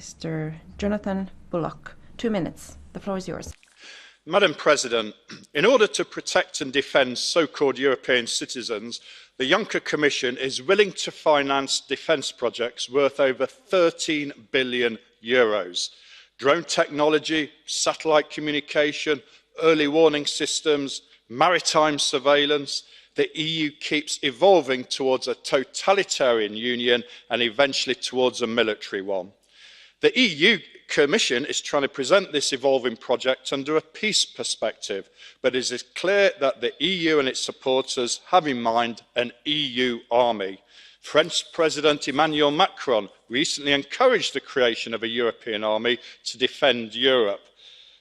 Mr. Jonathan Bullock, 2 minutes. The floor is yours. Madam President, in order to protect and defend so-called European citizens, the Juncker Commission is willing to finance defence projects worth over €13 billion. Drone technology, satellite communication, early warning systems, maritime surveillance. The EU keeps evolving towards a totalitarian union and eventually towards a military one. The EU Commission is trying to present this evolving project under a peace perspective, but it is clear that the EU and its supporters have in mind an EU army. French President Emmanuel Macron recently encouraged the creation of a European army to defend Europe.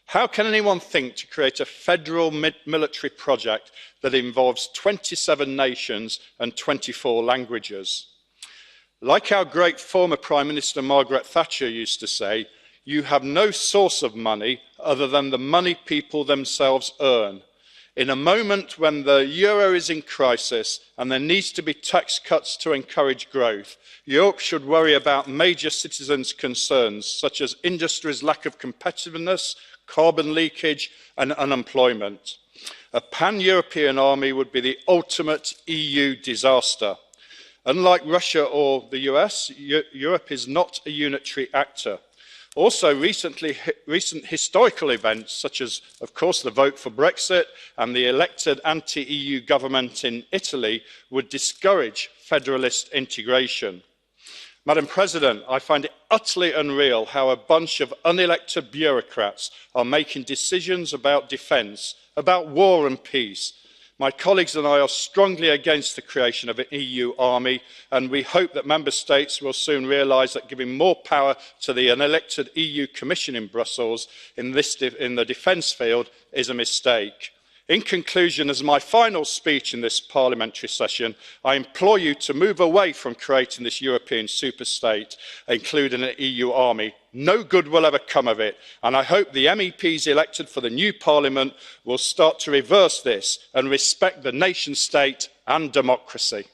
How can anyone think to create a federal military project that involves 27 nations and 24 languages? Like our great former Prime Minister Margaret Thatcher used to say, you have no source of money other than the money people themselves earn. In a moment when the euro is in crisis and there needs to be tax cuts to encourage growth, Europe should worry about major citizens' concerns such as industry's lack of competitiveness, carbon leakage and unemployment. A pan-European army would be the ultimate EU disaster. Unlike Russia or the US, Europe is not a unitary actor. Also, recent historical events, such as, of course, the vote for Brexit and the elected anti-EU government in Italy, would discourage federalist integration. Madam President, I find it utterly unreal how a bunch of unelected bureaucrats are making decisions about defence, about war and peace. My colleagues and I are strongly against the creation of an EU army, and we hope that Member States will soon realise that giving more power to the unelected EU Commission in Brussels in the defence field is a mistake. In conclusion, as my final speech in this parliamentary session, I implore you to move away from creating this European superstate, including an EU army. No good will ever come of it, and I hope the MEPs elected for the new parliament will start to reverse this and respect the nation state and democracy.